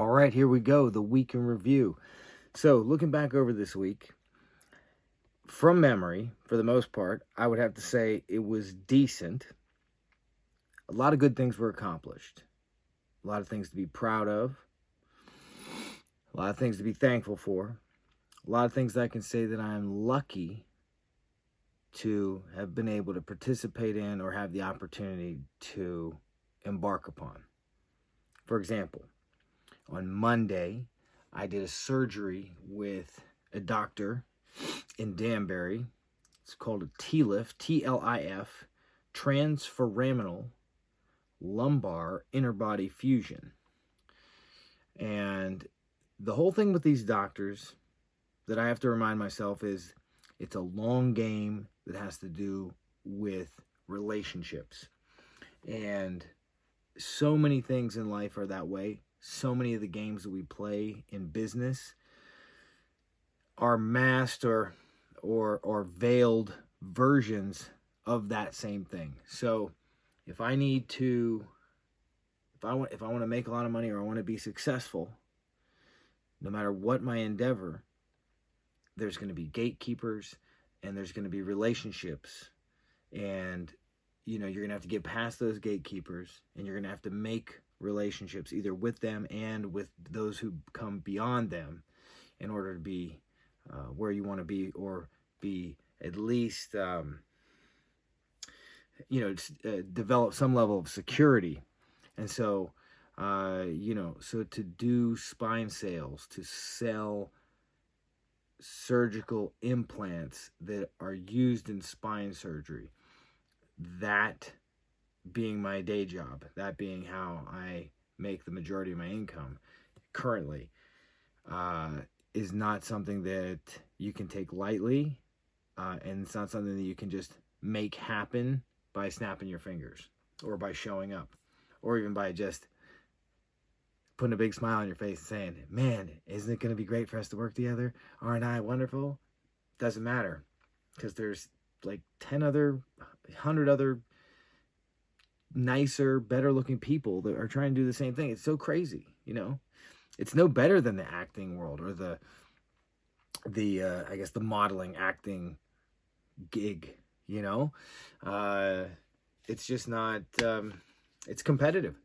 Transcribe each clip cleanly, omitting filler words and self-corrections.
All right, here we go. The week in review. So, looking back over this week, from memory, for the most part, I would have to say it was decent. A lot of good things were accomplished. A lot of things to be proud of. A lot of things to be thankful for. A lot of things that I can say that I'm lucky to have been able to participate in or have the opportunity to embark upon. For example, on Monday, I did a surgery with a doctor in Danbury. It's called a TLIF, T-L-I-F, transforaminal lumbar interbody fusion. And the whole thing with these doctors that I have to remind myself is it's a long game that has to do with relationships. And so many things in life are that way. So many of the games that we play in business are masked or veiled versions of that same thing. So if I want to make a lot of money or I want to be successful, no matter what my endeavor, there's going to be gatekeepers and there's going to be relationships, and you're going to have to get past those gatekeepers, and you're going to have to make relationships either with them and with those who come beyond them in order to be where you want to be, or be at least develop some level of security. And so so to do spine sales, to sell surgical implants that are used in spine surgery, that being my day job, that being how I make the majority of my income currently, is not something that you can take lightly, and it's not something that you can just make happen by snapping your fingers, or by showing up, or even by just putting a big smile on your face and saying, man, isn't it going to be great for us to work together? Aren't I wonderful? Doesn't matter, because there's like 100 other nicer, better looking people that are trying to do the same thing. It's so crazy, It's no better than the acting world, or the I guess the modeling acting gig, It's just not, it's competitive.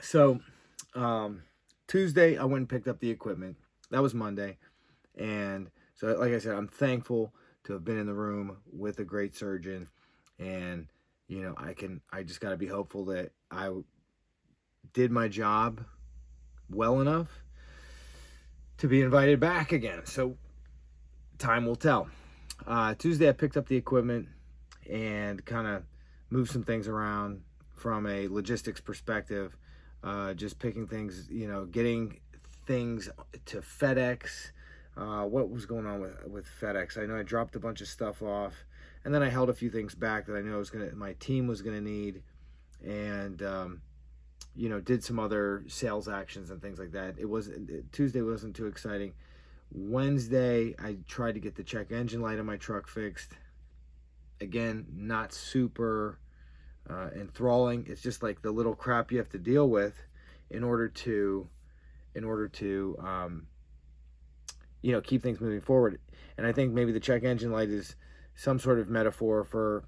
So, Tuesday, I went and picked up the equipment. That was Monday. And so, like I said, I'm thankful to have been in the room with a great surgeon. And, I just got to be hopeful that I did my job well enough to be invited back again. So, time will tell. Tuesday, I picked up the equipment and kind of moved some things around from a logistics perspective. Just picking things, getting things to FedEx. What was going on with FedEx? I know I dropped a bunch of stuff off, and then I held a few things back that I know my team was gonna need, and did some other sales actions and things like that. Tuesday wasn't too exciting. Wednesday, I tried to get the check engine light on my truck fixed. Again, not super enthralling. It's just like the little crap you have to deal with in order to keep things moving forward. And I think maybe the check engine light is some sort of metaphor for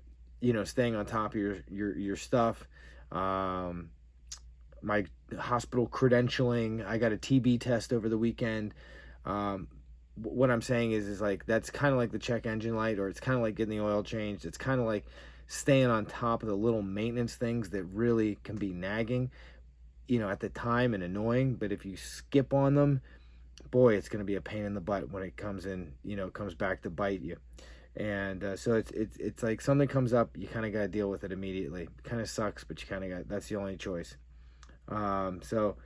staying on top of your stuff. My hospital credentialing, I got a TB test over the weekend. What I'm saying is like, that's kind of like the check engine light, or it's kind of like getting the oil changed. It's kind of like staying on top of the little maintenance things that really can be nagging, at the time, and annoying. But if you skip on them, boy, it's going to be a pain in the butt when it comes back to bite you. And so it's like something comes up, you kind of got to deal with it immediately. It kind of sucks, but that's the only choice. So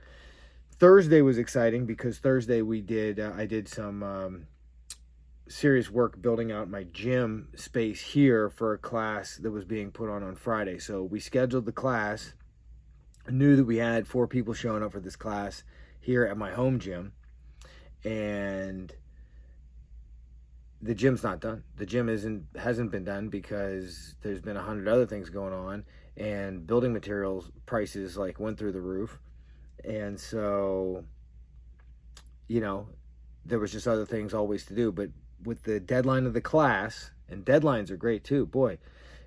Thursday was exciting because Thursday I did some serious work building out my gym space here for a class that was being put on Friday. So we scheduled the class. I knew that we had 4 people showing up for this class here at my home gym, and the gym's not done. The gym hasn't been done because there's been 100 other things going on, and building materials prices went through the roof. And so, you know, there was just other things always to do. But with the deadline of the class, and deadlines are great too. Boy,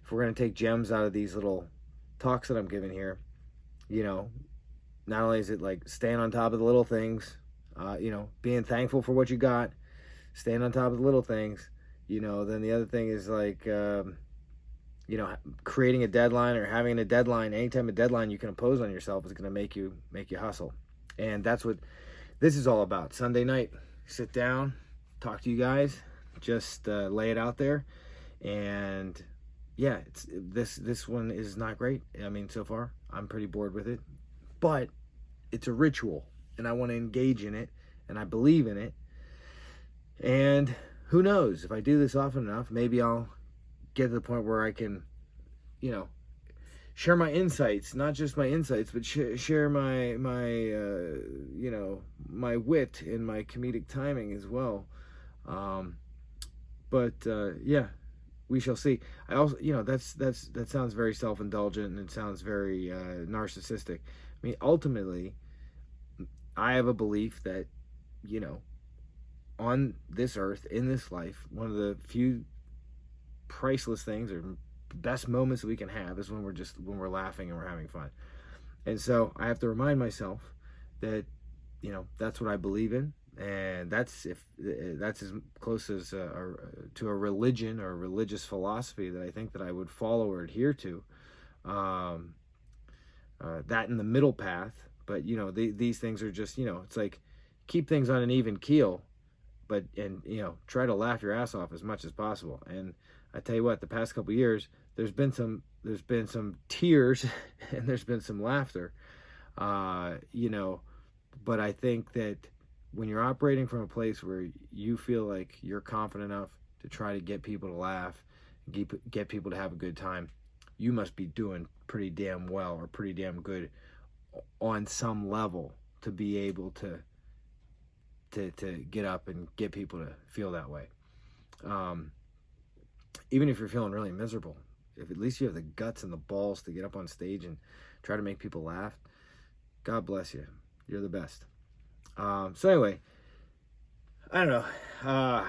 if we're going to take gems out of these little talks that I'm giving here, you know, not only is it like staying on top of the little things, you know, being thankful for what you got, staying on top of the little things, you know, then the other thing is like, you know, creating a deadline or having a deadline. Anytime a deadline you can impose on yourself is going to make you hustle. And that's what this is all about. Sunday night, sit down, talk to you guys, just lay it out there. And yeah, this one is not great. I mean, so far I'm pretty bored with it, but it's a ritual and I want to engage in it and I believe in it. And who knows, if I do this often enough, maybe I'll get to the point where I can, you know, share my insights, not just my insights, but share my you know, my wit and my comedic timing as well. But yeah, we shall see. I also, you know, that sounds very self-indulgent and it sounds very narcissistic. I mean, ultimately, I have a belief that, you know, on this earth, in this life, one of the few priceless things or best moments that we can have is when we're laughing and we're having fun. And so I have to remind myself that, you know, that's what I believe in, and that's as close as to a religion or a religious philosophy that I think that I would follow or adhere to. That in the middle path, but you know, these things are just, you know, it's like keep things on an even keel, but and you know, try to laugh your ass off as much as possible. And I tell you what, the past couple of years, there's been some tears and there's been some laughter, you know, but I think that when you're operating from a place where you feel like you're confident enough to try to get people to laugh, get people to have a good time, you must be doing pretty damn well or pretty damn good on some level to be able to get up and get people to feel that way. Even if you're feeling really miserable, if at least you have the guts and the balls to get up on stage and try to make people laugh, God bless you. You're the best. So anyway, I don't know.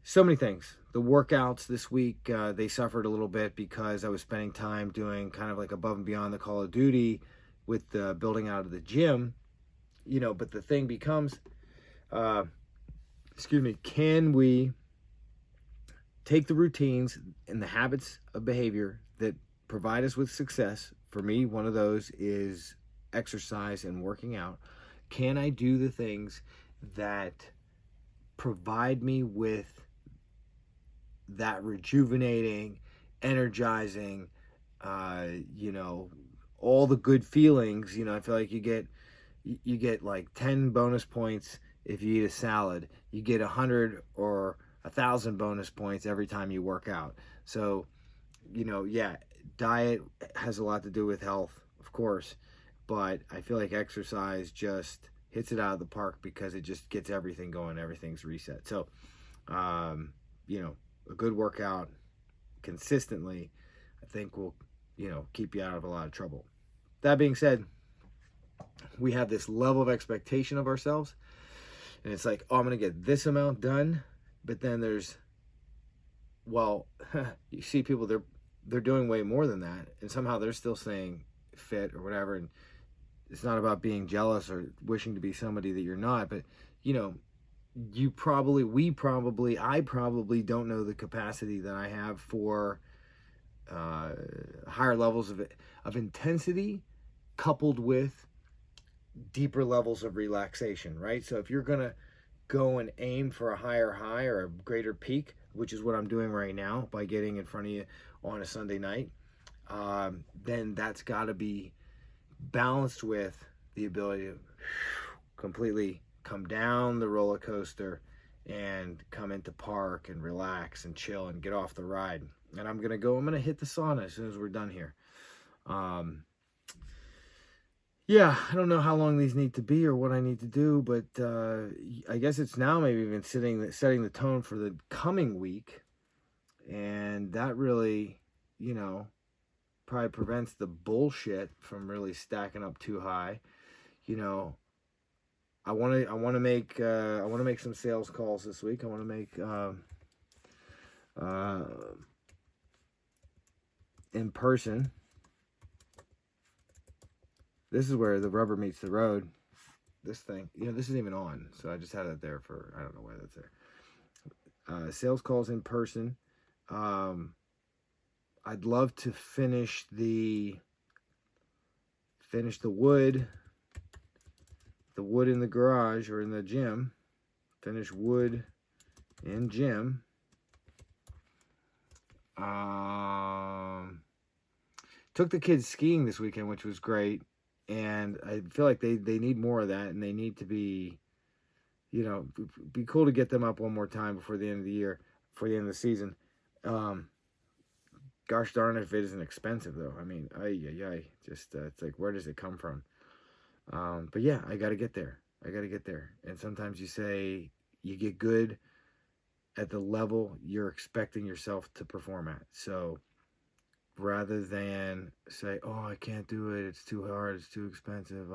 So many things. The workouts this week, they suffered a little bit because I was spending time doing kind of like above and beyond the Call of Duty with the building out of the gym, you know, but the thing becomes, can we take the routines and the habits of behavior that provide us with success? For me, one of those is exercise and working out. Can I do the things that provide me with that rejuvenating, energizing, you know, all the good feelings? You know, I feel like you get like 10 bonus points if you eat a salad. You get 100 or 1,000 bonus points every time you work out. So, you know, yeah, diet has a lot to do with health, of course, but I feel like exercise just hits it out of the park because it just gets everything going. Everything's reset. So, you know, a good workout consistently, I think will, you know, keep you out of a lot of trouble. That being said, we have this level of expectation of ourselves, and it's like, oh, I'm going to get this amount done. But then there's, well, you see people, they're doing way more than that, and somehow they're still staying fit or whatever. And it's not about being jealous or wishing to be somebody that you're not, but you know, I probably don't know the capacity that I have for higher levels of intensity coupled with deeper levels of relaxation, right? So if you're gonna go and aim for a higher high or a greater peak, which is what I'm doing right now by getting in front of you on a Sunday night, then that's got to be balanced with the ability to completely come down the roller coaster and come into park and relax and chill and get off the ride. And I'm going to hit the sauna as soon as we're done here. Yeah, I don't know how long these need to be or what I need to do, but I guess it's now maybe even setting the tone for the coming week. And that really, you know, probably prevents the bullshit from really stacking up too high. you know, I want to make some sales calls this week. I want to make uh, in person. This is where the rubber meets the road. This thing, this isn't even on, so I just had it there for, I don't know why that's there. Sales calls in person. I'd love to finish the wood in the garage or in the gym. Finish wood in gym. Took the kids skiing this weekend, which was great, and I feel like they need more of that, and they need to be, be cool to get them up one more time before the end of the year, before the end of the season. Gosh darn if it isn't expensive though. I mean, just it's like, where does it come from? But yeah, I got to get there. And sometimes you get good at the level you're expecting yourself to perform at. So rather than say, oh, I can't do it, it's too hard, it's too expensive,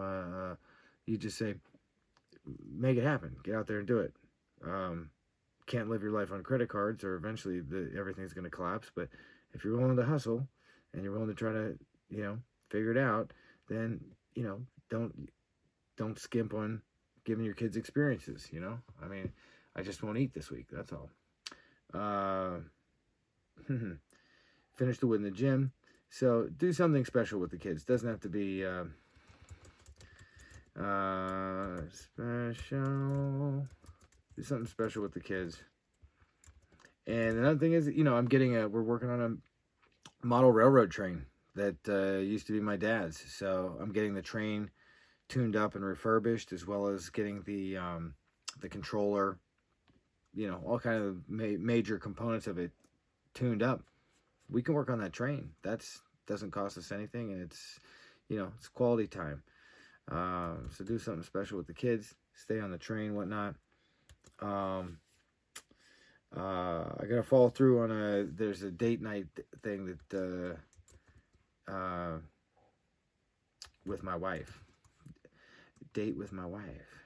you just say, make it happen. Get out there and do it. Can't live your life on credit cards, or eventually everything's going to collapse. But if you're willing to hustle and you're willing to try to, figure it out, then, don't skimp on giving your kids experiences, I mean, I just won't eat this week. That's all. Finish the wood in the gym. So do something special with the kids. Doesn't have to be special. Do something special with the kids. And another thing is, we're working on a model railroad train that used to be my dad's. So I'm getting the train tuned up and refurbished, as well as getting the controller, all kind of major components of it tuned up. We can work on that train. Doesn't cost us anything, and it's quality time. So do something special with the kids. Stay on the train, whatnot. I gotta follow through on there's a date night thing that with my wife. Date with my wife.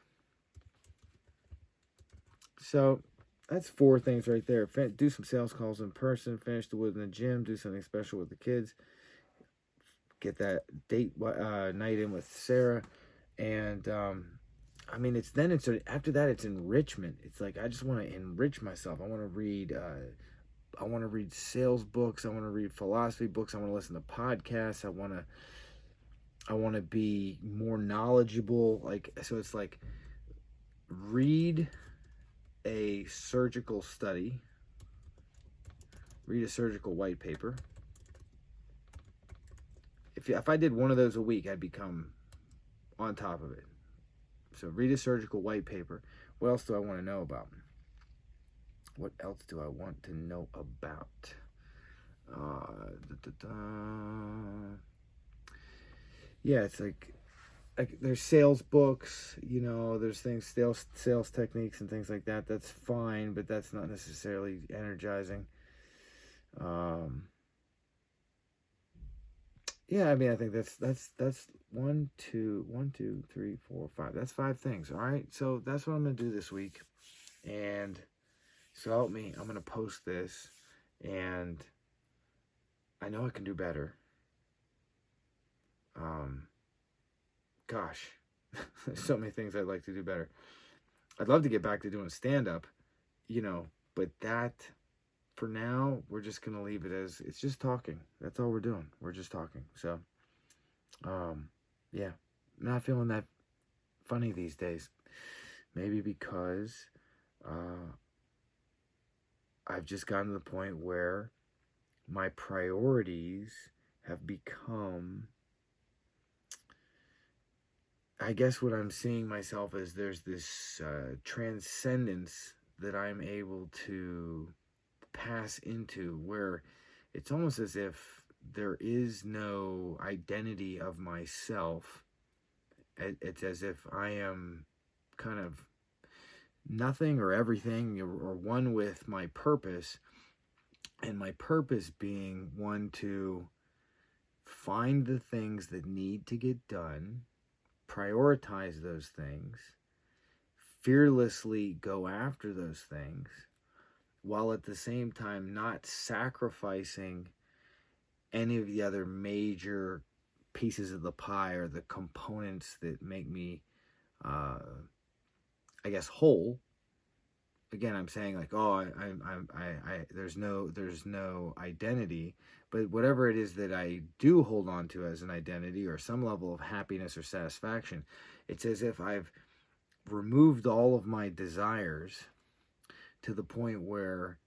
So that's 4 things right there. Do some sales calls in person. Finish the wood in the gym. Do something special with the kids. Get that date night in with Sarah. And I mean, after that, it's enrichment. It's like, I just want to enrich myself. I want to read sales books. I want to read philosophy books. I want to listen to podcasts. I want to be more knowledgeable. So it's like, read a surgical study, read a surgical white paper. If I did one of those a week, I'd become on top of it. So read a surgical white paper. What else do I want to know about? Yeah, it's like there's sales books, there's sales techniques and things like that. That's fine, but that's not necessarily energizing. Yeah, I mean, I think that's 1, 2, 3, 4, 5. That's 5 things. All right. So that's what I'm going to do this week. And so help me, I'm going to post this, and I know I can do better. Gosh, there's so many things I'd like to do better. I'd love to get back to doing stand-up, but that, for now, we're just going to leave it as, it's just talking. That's all we're doing. We're just talking. So, yeah, not feeling that funny these days. Maybe because I've just gotten to the point where my priorities have become, I guess what I'm seeing myself as, there's this transcendence that I'm able to pass into, where it's almost as if there is no identity of myself. It's as if I am kind of nothing or everything, or one with my purpose, and my purpose being one to find the things that need to get done, prioritize those things, fearlessly go after those things, while at the same time not sacrificing any of the other major pieces of the pie or the components that make me, I guess, whole. Again, I'm saying like, oh, there's no identity, but whatever it is that I do hold on to as an identity or some level of happiness or satisfaction, it's as if I've removed all of my desires to the point where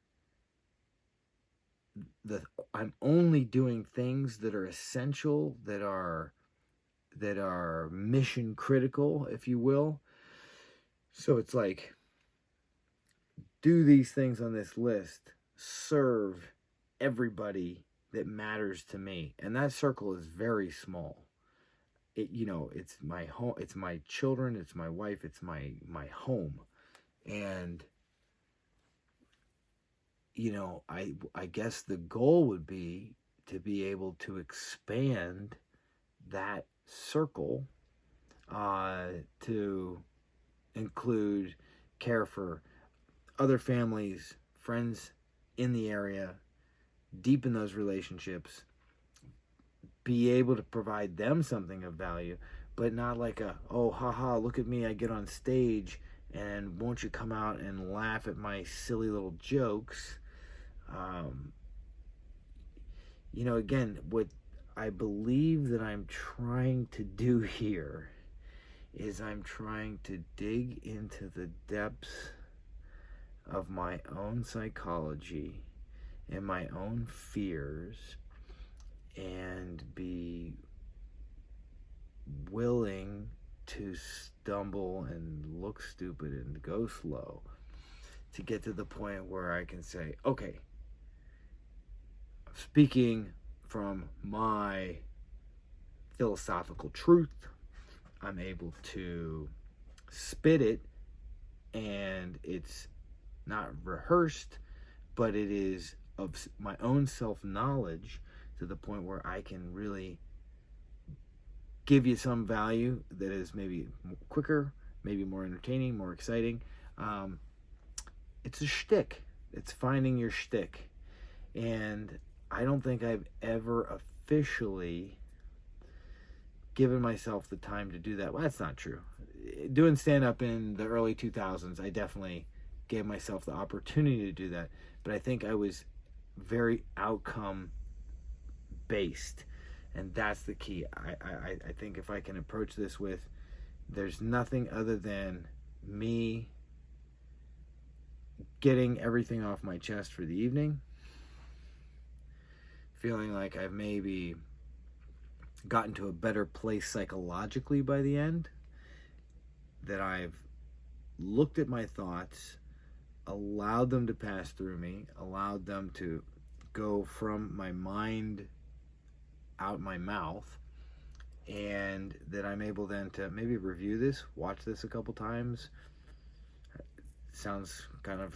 I'm only doing things that are essential, that are mission critical, if you will. So it's like, do these things on this list serve everybody that matters to me? And that circle is very small. It's my home, it's my children, it's my wife, it's my home. And I guess the goal would be to be able to expand that circle to include care for other families, friends in the area, deepen those relationships, be able to provide them something of value, but not like oh, haha, look at me, I get on stage, and won't you come out and laugh at my silly little jokes? Again, what I believe that I'm trying to do here is I'm trying to dig into the depths of my own psychology and my own fears and be willing to stumble and look stupid and go slow to get to the point where I can say, okay, speaking from my philosophical truth, I'm able to spit it, and it's not rehearsed, but it is of my own self-knowledge to the point where I can really give you some value that is maybe quicker, maybe more entertaining, more exciting. It's a shtick. It's finding your shtick. And I don't think I've ever officially given myself the time to do that. Well, that's not true. Doing stand-up in the early 2000s, I definitely gave myself the opportunity to do that. But I think I was very outcome-based. And that's the key. I think if I can approach this with, there's nothing other than me getting everything off my chest for the evening, feeling like I've maybe gotten to a better place psychologically by the end, that I've looked at my thoughts, allowed them to pass through me, allowed them to go from my mind out my mouth, and that I'm able then to maybe review this, watch this a couple times. Sounds kind of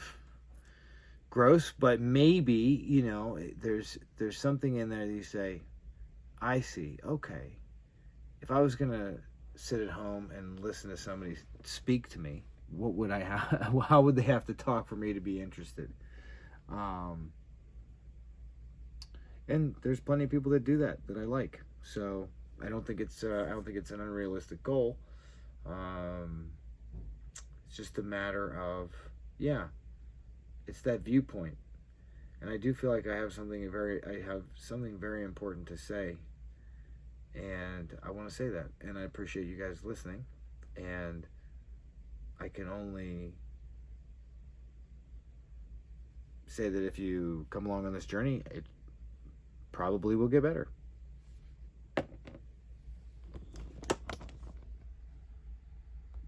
gross, but maybe, there's something in there that you say, I see, okay. If I was going to sit at home and listen to somebody speak to me, what would I have? How would they have to talk for me to be interested? And there's plenty of people that do that I like. So I don't think it's an unrealistic goal. It's just a matter of, it's that viewpoint. And I do feel like I have something very important to say. And I want to say that. And I appreciate you guys listening. And I can only say that if you come along on this journey, it probably will get better.